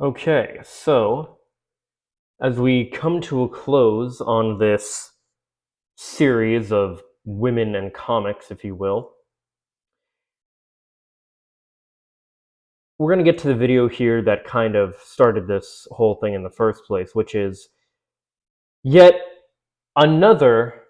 Okay, so as we come to a close on this series of women and comics, if you will, we're going to get to the video here that kind of started this whole thing in the first place, which is yet another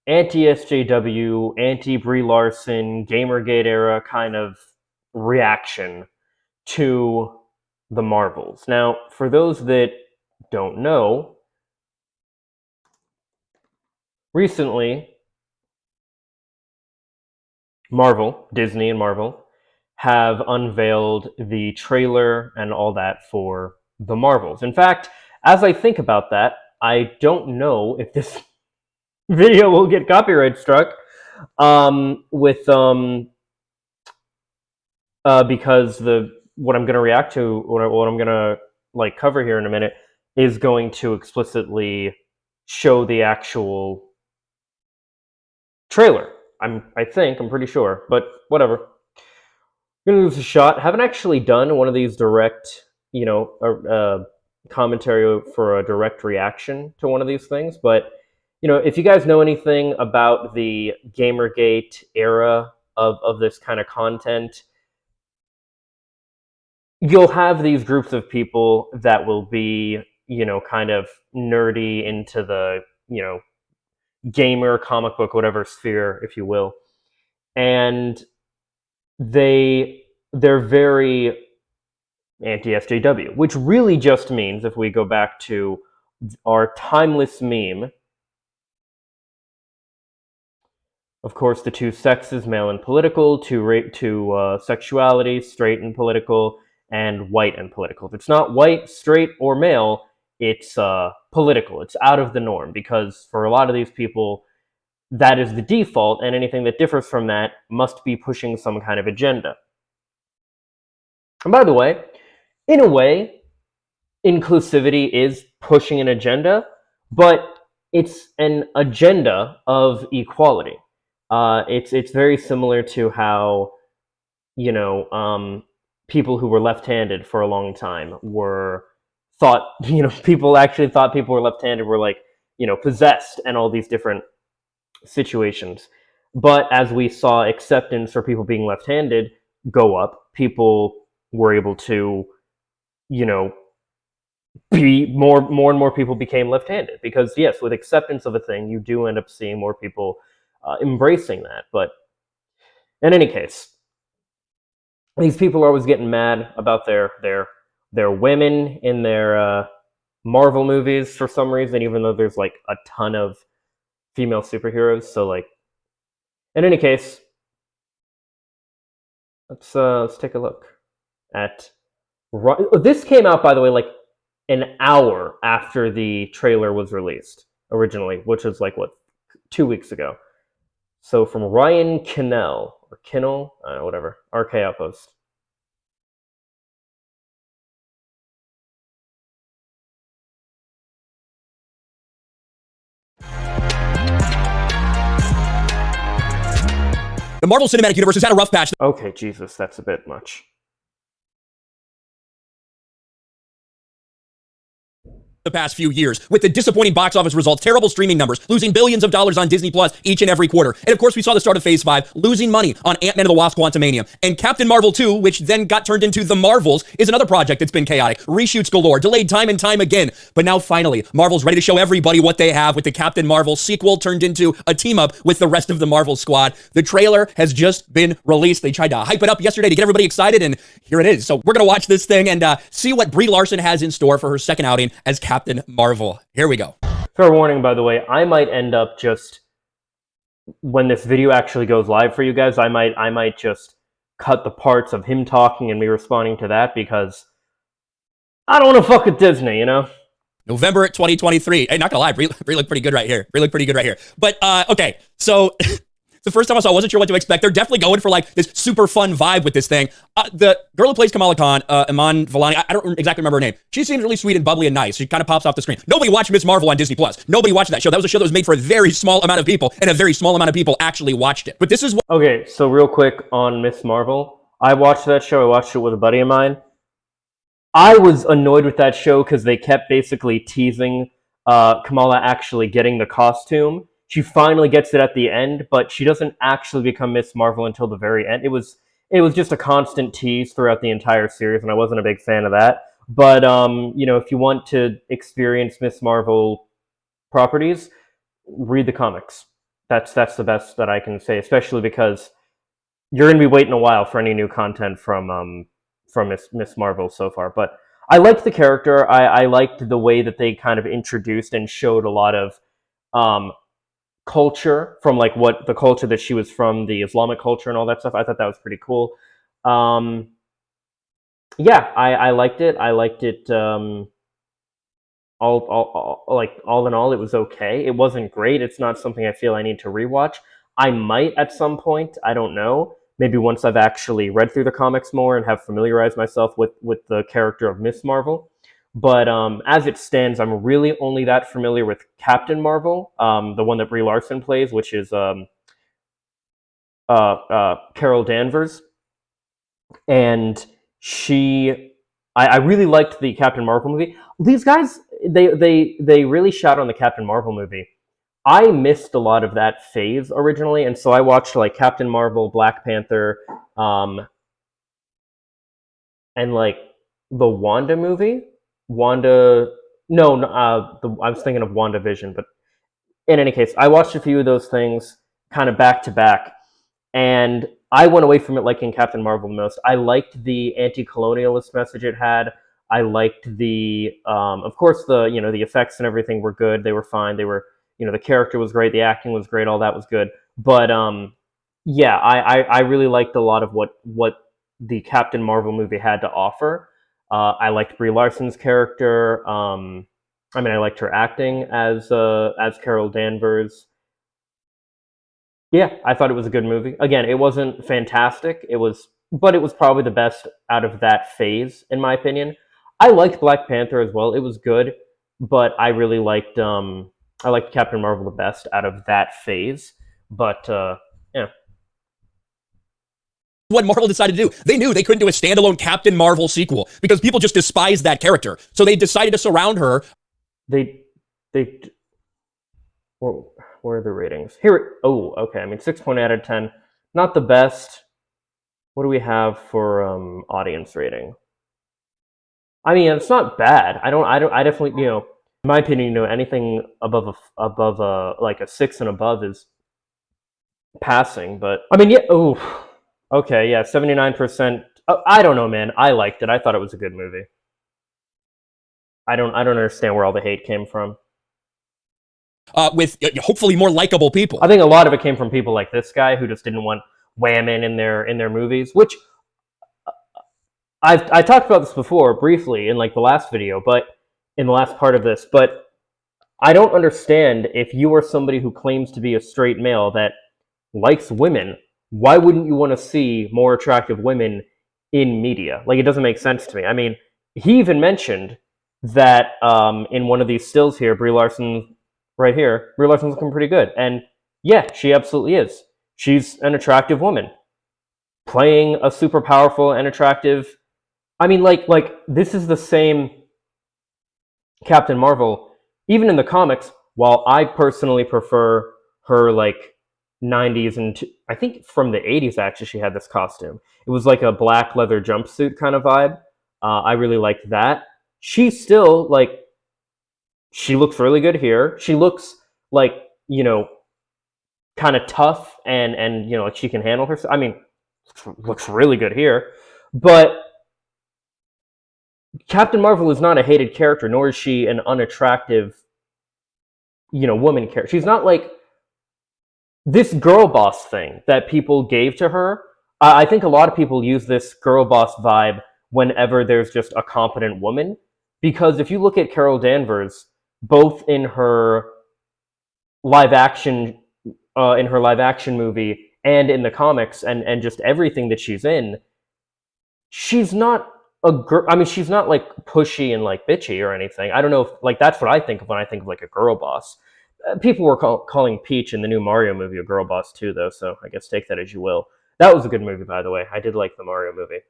anti-SJW, anti-Brie Larson, Gamergate era kind of reaction to the Marvels. Now, for those that don't know, recently Disney and Marvel, have unveiled the trailer and all that for the Marvels. In fact, as I think about that, I don't know if this video will get copyright struck with because the what I'm going to react to, what I'm going to like cover here in a minute, is going to explicitly show the actual trailer. I'm pretty sure, but whatever. I'm gonna give this a shot. Haven't actually done one of these direct, commentary for a direct reaction to one of these things. But if you guys know anything about the Gamergate era of this kind of content, you'll have these groups of people that will be, kind of nerdy into the, gamer, comic book, whatever sphere, if you will, and they're very anti-SJW, which really just means, if we go back to our timeless meme, of course, the two sexes, male and political, two sexuality, straight and political, and white and political. If it's not white, straight, or male, it's political. It's out of the norm, because for a lot of these people, that is the default, and anything that differs from that must be pushing some kind of agenda. And by the way, in a way, inclusivity is pushing an agenda, but it's an agenda of equality. It's very similar to how people who were left-handed for a long time were thought people actually thought people who were left-handed were like possessed and all these different situations. But as we saw acceptance for people being left-handed go up, people were able to you know be more and more people became left-handed, because yes, with acceptance of a thing, you do end up seeing more people embracing that. But in any case, these people are always getting mad about their women in their Marvel movies for some reason, even though there's like a ton of female superheroes. So like, in any case, let's take a look at. This came out, by the way, like an hour after the trailer was released originally, which was like what, 2 weeks ago. So from Ryan Kinnell or Kinnell, whatever, RK Outpost. The Marvel Cinematic Universe has had a rough patch. Okay, Jesus, that's a bit much. The past few years, with the disappointing box office results, terrible streaming numbers, losing billions of dollars on Disney Plus each and every quarter. And of course, we saw the start of Phase 5, losing money on Ant-Man and the Wasp: Quantumania. And Captain Marvel 2, which then got turned into The Marvels, is another project that's been chaotic. Reshoots galore, delayed time and time again. But now finally, Marvel's ready to show everybody what they have, with the Captain Marvel sequel turned into a team-up with the rest of the Marvel squad. The trailer has just been released. They tried to hype it up yesterday to get everybody excited, and here it is. So we're going to watch this thing and see what Brie Larson has in store for her second outing as Captain Marvel. Here we go. Fair warning, by the way, I might end up just, when this video actually goes live for you guys, I might just cut the parts of him talking and me responding to that, because I don't want to fuck with Disney, November 2023. Hey, not gonna lie, Brie looked pretty good right here. But okay, so the first time I saw, I wasn't sure what to expect. They're definitely going for like this super fun vibe with this thing. The girl who plays Kamala Khan, Iman Vellani, I don't exactly remember her name. She seems really sweet and bubbly and nice. She kind of pops off the screen. Nobody watched Miss Marvel on Disney Plus. Nobody watched that show. That was a show that was made for a very small amount of people, and a very small amount of people actually watched it. But this is what. Okay, so real quick on Miss Marvel, I watched that show. I watched it with a buddy of mine. I was annoyed with that show because they kept basically teasing Kamala actually getting the costume. She finally gets it at the end, but she doesn't actually become Miss Marvel until the very end. It was just a constant tease throughout the entire series, and I wasn't a big fan of that. But if you want to experience Miss Marvel properties, read the comics. That's the best that I can say, especially because you're going to be waiting a while for any new content from Miss Marvel so far. But I liked the character. I liked the way that they kind of introduced and showed a lot of um, culture from like what the culture that she was from, the Islamic culture and all that stuff. I thought that was pretty cool. Um, yeah, I liked it. I liked it. All in all, it was okay. It wasn't great. It's not something I feel I need to rewatch. I might at some point. I don't know. Maybe once I've actually read through the comics more and have familiarized myself with the character of Miss Marvel. But as it stands, I'm really only that familiar with Captain Marvel, the one that Brie Larson plays, which is Carol Danvers, and I really liked the Captain Marvel movie. These guys, they really shot on the Captain Marvel movie. I missed a lot of that phase originally, and so I watched like Captain Marvel, Black Panther, um, and like the Wanda movie. Wanda, no, I was thinking of WandaVision, but in any case, I watched a few of those things kind of back to back, and I went away from it liking Captain Marvel the most. I liked the anti-colonialist message it had. I liked of course, the effects and everything were good. They were fine. They were, the character was great. The acting was great. All that was good. But yeah, I really liked a lot of what the Captain Marvel movie had to offer. I liked Brie Larson's character. I liked her acting as Carol Danvers. Yeah, I thought it was a good movie. Again, it wasn't fantastic. But it was probably the best out of that phase, in my opinion. I liked Black Panther as well. It was good, but I liked Captain Marvel the best out of that phase. But yeah, What Marvel decided to do. They knew they couldn't do a standalone Captain Marvel sequel because people just despised that character. So they decided to surround her. they they where are the ratings here? Oh, okay. 6 point out of 10, not the best. What do we have for audience rating? It's not bad. I definitely, in my opinion, anything above like a 6 and above is passing. But yeah. Oh, okay, yeah, 79%. I don't know, man. I liked it. I thought it was a good movie. I don't understand where all the hate came from. With hopefully more likable people. I think a lot of it came from people like this guy who just didn't want women in their movies, which I talked about this before briefly in like the last video, but in the last part of this, but I don't understand if you are somebody who claims to be a straight male that likes women, why wouldn't you want to see more attractive women in media? Like, it doesn't make sense to me. He even mentioned that in one of these stills here, Brie Larson, right here, Brie Larson's looking pretty good. And yeah, she absolutely is. She's an attractive woman playing a super powerful and attractive. Like this is the same Captain Marvel, even in the comics. While I personally prefer her like 90s and I think from the 80s actually she had this costume. It was like a black leather jumpsuit kind of vibe. I really liked that. She still like she looks really good here. She looks like kind of tough and like she can handle herself. Looks really good here, but Captain Marvel is not a hated character, nor is she an unattractive, woman character. She's not like this girl boss thing that people gave to her. I think a lot of people use this girl boss vibe whenever there's just a competent woman. Because if you look at Carol Danvers, both live action, in her live action movie and in the comics and just everything that she's in, she's not a girl. She's not like pushy and like bitchy or anything. I don't know if like that's what I think of when I think of like a girl boss. People were calling Peach in the new Mario movie a girl boss too, though. So I guess take that as you will. That was a good movie, by the way. I did like the Mario movie,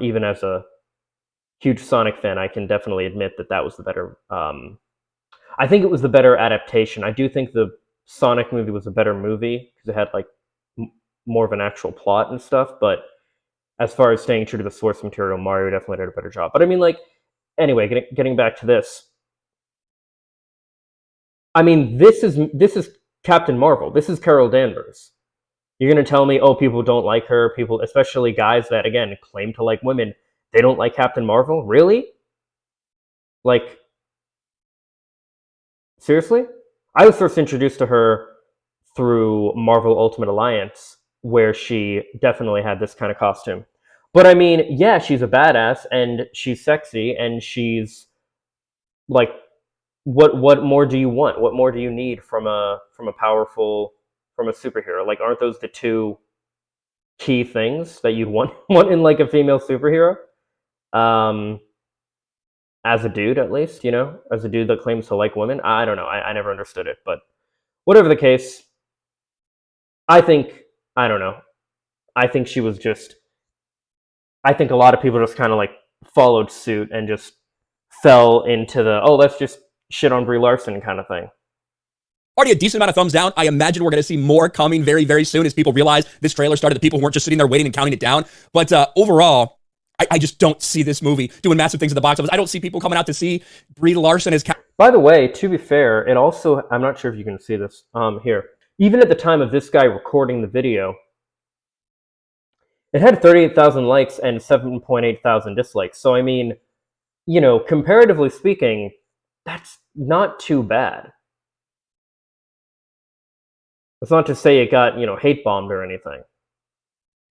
even as a huge Sonic fan, I can definitely admit that that was the better. I think it was the better adaptation. I do think the Sonic movie was a better movie because it had like more of an actual plot and stuff. But as far as staying true to the source material, Mario definitely did a better job. But I mean, like, anyway, getting back to this. I mean, this is Captain Marvel. This is Carol Danvers. You're gonna tell me, oh, people don't like her. People, especially guys that again claim to like women, they don't like Captain Marvel. Really? Like, seriously? I was first introduced to her through Marvel Ultimate Alliance, where she definitely had this kind of costume. But I mean, yeah, she's a badass and she's sexy and she's like, what more do you want? What more do you need from a powerful from a superhero? Like, aren't those the two key things that you'd want in like a female superhero? Um, as a dude, at least, as a dude that claims to like women. I don't know. I never understood it, but whatever the case, I think I don't know. I think she was just. I think a lot of people just kind of like followed suit and just fell into the let's just shit on Brie Larson kind of thing. Already a decent amount of thumbs down. I imagine we're going to see more coming very, very soon as people realize this trailer started. The people weren't just sitting there waiting and counting it down. But overall, I just don't see this movie doing massive things at the box office. I don't see people coming out to see Brie Larson as. By the way, to be fair, it also, I'm not sure if you can see this here. Even at the time of this guy recording the video, it had 38,000 likes and 7.8 thousand dislikes. So, I mean, comparatively speaking, that's not too bad. That's not to say it got, hate bombed or anything.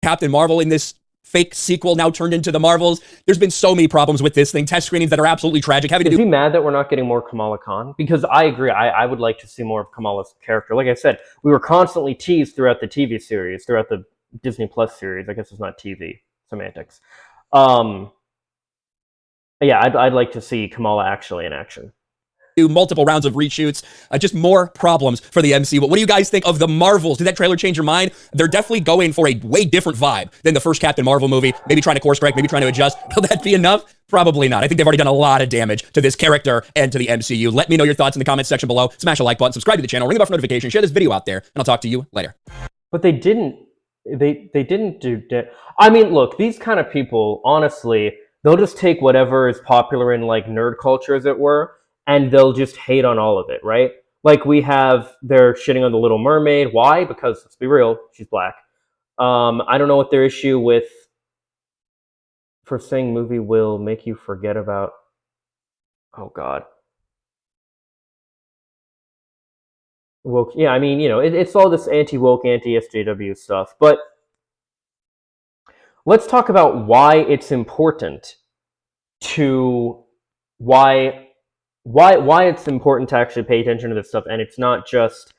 Captain Marvel in this fake sequel now turned into the Marvels. There's been so many problems with this thing. Test screenings that are absolutely tragic. Is he mad that we're not getting more Kamala Khan? Because I agree. I would like to see more of Kamala's character. Like I said, we were constantly teased throughout the TV series, throughout the Disney Plus series. I guess it's not TV. Semantics. Yeah, I'd like to see Kamala actually in action. Do multiple rounds of reshoots, just more problems for the MCU. But what do you guys think of the Marvels? Did that trailer change your mind? They're definitely going for a way different vibe than the first Captain Marvel movie. Maybe trying to course correct, maybe trying to adjust. Will that be enough? Probably not. I think they've already done a lot of damage to this character and to the MCU. Let me know your thoughts in the comments section below. Smash a like button, subscribe to the channel, ring the bell for notifications, share this video out there, and I'll talk to you later. But they didn't. They didn't do. I mean, look, these kind of people, honestly, they'll just take whatever is popular in like nerd culture, as it were, and they'll just hate on all of it, right? Like they're shitting on the Little Mermaid. Why? Because let's be real, she's black. I don't know what their issue with for saying movie will make you forget about. Oh God. Woke. Yeah, I mean, it's all this anti-woke, anti-SJW stuff. But let's talk about why it's important to why it's important to actually pay attention to this stuff, and it's not just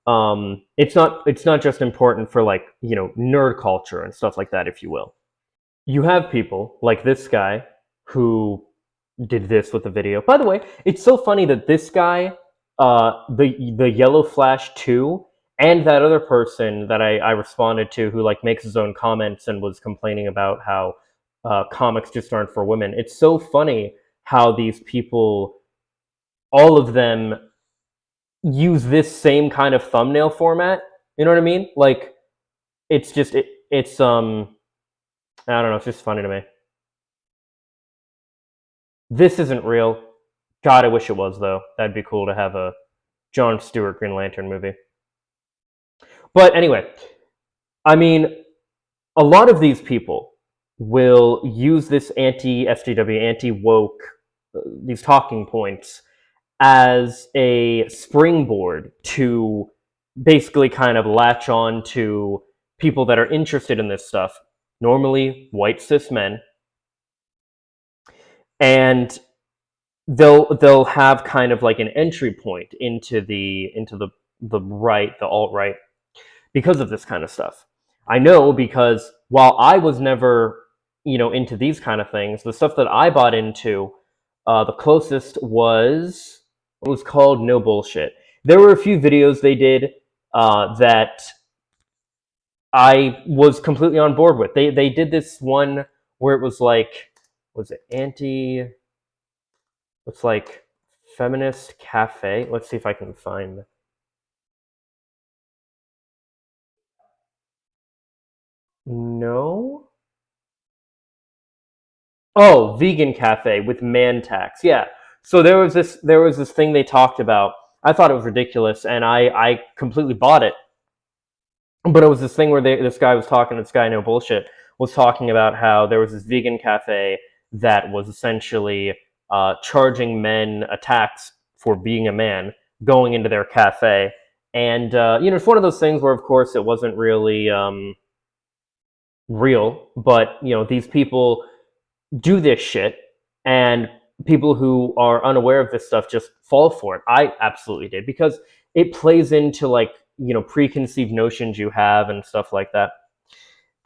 just important for like nerd culture and stuff like that, if you will. You have people like this guy who did this with the video. By the way, it's so funny that this guy, the Yellow Flash 2, and that other person that I responded to who like makes his own comments and was complaining about how comics just aren't for women. It's so funny how these people, all of them, use this same kind of thumbnail format. You know what I mean? Like, it's just it's I don't know. It's just funny to me. This isn't real. God, I wish it was, though. That'd be cool to have a Jon Stewart Green Lantern movie. But anyway, I mean, a lot of these people will use this anti-SJW, anti-woke, these talking points as a springboard to basically kind of latch on to people that are interested in this stuff, normally white cis men, and they'll have kind of like an entry point into the right, the alt-right, because of this kind of stuff. I know, because while I was never into these kind of things, the stuff that I bought into, the closest was what was called No Bullshit. There were a few videos they did that I was completely on board with. They did this one where it was like, was it anti? Looks like feminist cafe. Let's see if I can find. No. Oh, vegan cafe with man tax. Yeah. So there was this thing they talked about. I thought it was ridiculous, and I completely bought it. But it was this thing where this guy was talking. This guy, no bullshit, was talking about how there was this vegan cafe that was essentially charging men a tax for being a man going into their cafe, and it's one of those things where, of course, it wasn't really real, but these people do this shit, and people who are unaware of this stuff just fall for it. I absolutely did, because it plays into, like, preconceived notions you have and stuff like that.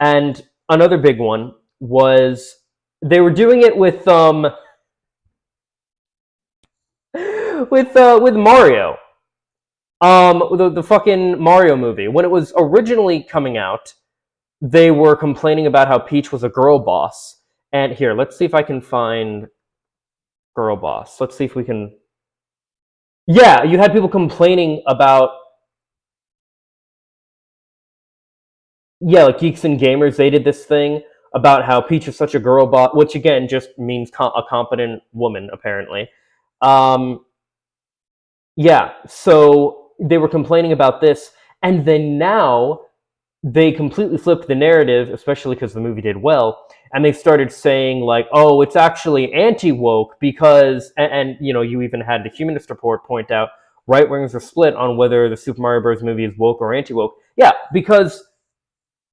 And another big one was they were doing it with with Mario. The fucking Mario movie. When it was originally coming out, they were complaining about how Peach was a girl boss. And here, let's see if I can find girl boss. Let's see if we can. Yeah, you had people complaining about. Yeah, like Geeks and Gamers, they did this thing about how Peach is such a girl boss, which again just means a competent woman, apparently. Um, yeah, so they were complaining about this, and then now they completely flipped the narrative, especially because the movie did well, and they started saying, like, oh, it's actually anti-woke because, and you even had the Humanist Report point out right wingers are split on whether the Super Mario Bros. Movie is woke or anti-woke. Yeah, because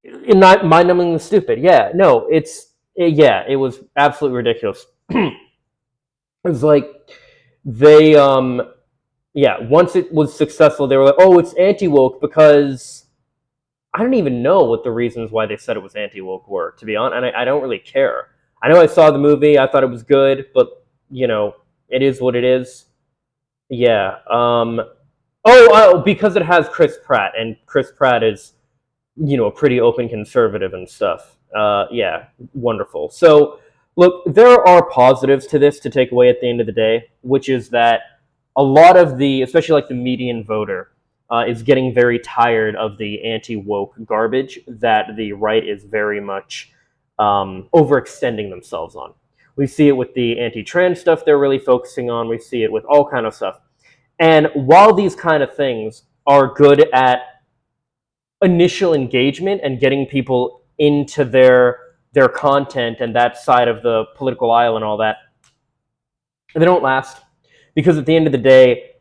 not mind-numbingly stupid. Yeah, no, yeah, it was absolutely ridiculous. It was like they yeah, once it was successful, they were like, oh, it's anti-woke because I don't even know what the reasons why they said it was anti-woke were, to be honest, and I don't really care. I know I saw the movie, I thought it was good, but it is what it is. Yeah. Because it has Chris Pratt, and Chris Pratt is a pretty open conservative and stuff. Yeah, wonderful. So, look, there are positives to this to take away at the end of the day, which is that a lot of especially like the median voter, is getting very tired of the anti-woke garbage that the right is very much overextending themselves on. We see it with the anti-trans stuff they're really focusing on. We see it with all kind of stuff. And while these kind of things are good at initial engagement and getting people into their content and that side of the political aisle and all that, they don't last, because at the end of the day,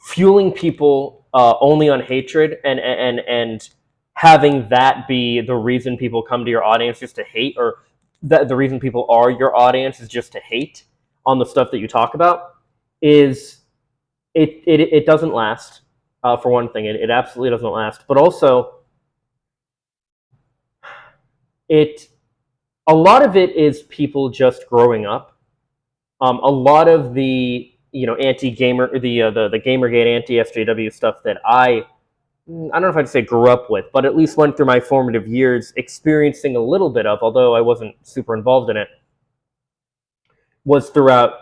fueling people only on hatred and having that be the reason people come to your audience just to hate, or that the reason people are your audience is just to hate on the stuff that you talk about, is it doesn't last. For one thing, it absolutely doesn't last. But also, it a lot of it is people just growing up. A lot of the anti-gamer, the GamerGate anti-SJW stuff that I don't know if I'd say grew up with, but at least went through my formative years experiencing a little bit of, although I wasn't super involved in it, was throughout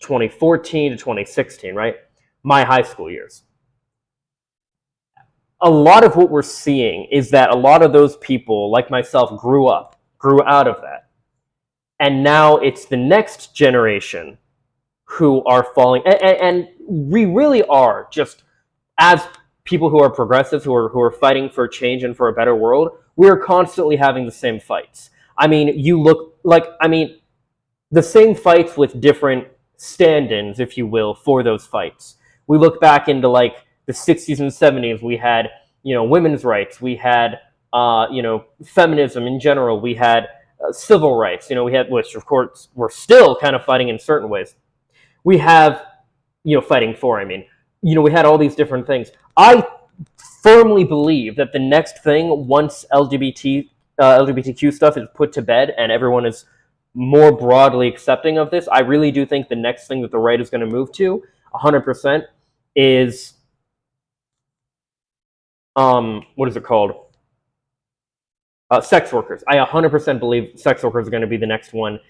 2014 to 2016, right? My high school years. A lot of what we're seeing is that a lot of those people, like myself, grew out of that. And now it's the next generation who are falling, and we really are, just as people who are progressives, who are fighting for change and for a better world, we're constantly having the same fights. I mean, the same fights with different stand-ins, if you will, for those fights. We look back into like the 60s and 70s. We had women's rights. We had feminism in general. We had civil rights. We had, which of course we're still kind of fighting in certain ways. We have fighting for. I mean, we had all these different things. I firmly believe that the next thing, once LGBTQ stuff is put to bed and everyone is more broadly accepting of this, I really do think the next thing that the right is going to move to 100% is what is it called? Sex workers. I 100% believe sex workers are going to be the next one.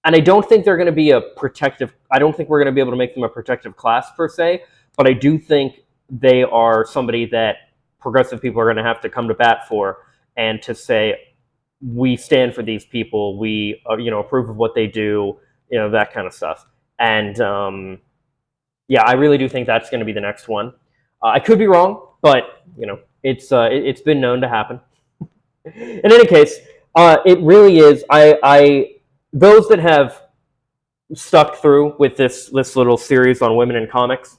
and I don't think they're going to be a protective. I don't think we're going to be able to make them a protective class per se, but I do think they are somebody that progressive people are going to have to come to bat for, and to say we stand for these people, we approve of what they do, that kind of stuff. And yeah, I really do think that's going to be the next one. I could be wrong, but it's been known to happen. In any case, it really is. I those that have stuck through with this little series on women in comics,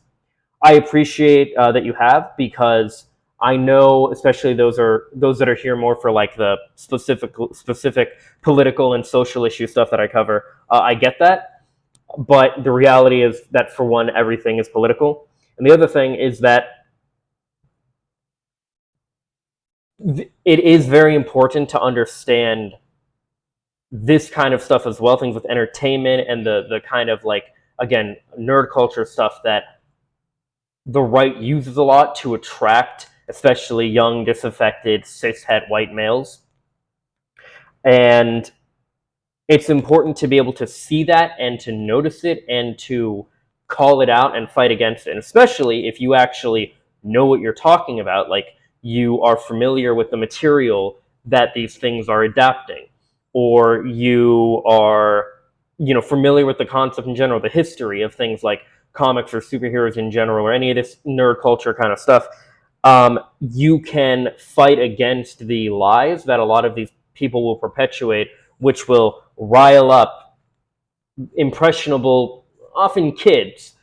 I appreciate that you have, because I know, especially those that are here more for like the specific political and social issue stuff that I cover. I get that, but the reality is that, for one, everything is political, and the other thing is that it is very important to understand this kind of stuff as well, things with entertainment and the kind of, like, again, nerd culture stuff that the right uses a lot to attract especially young, disaffected, cishet white males. And it's important to be able to see that and to notice it and to call it out and fight against it. And especially if you actually know what you're talking about, like you are familiar with the material that these things are adapting, or you are, familiar with the concept in general, the history of things like comics or superheroes in general, or any of this nerd culture kind of stuff. You can fight against the lies that a lot of these people will perpetuate, which will rile up impressionable, often kids,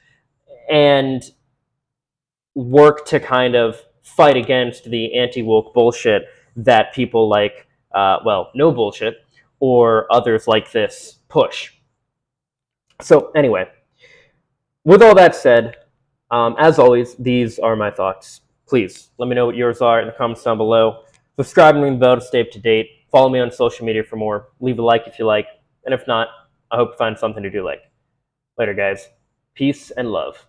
and work to kind of fight against the anti-woke bullshit that people like, no bullshit, or others like this push. So anyway, with all that said, as always, these are my thoughts. Please let me know what yours are in the comments down below. Subscribe and ring the bell to stay up to date. Follow me on social media for more. Leave a like if you like. And if not, I hope you find something to do like. Later, guys. Peace and love.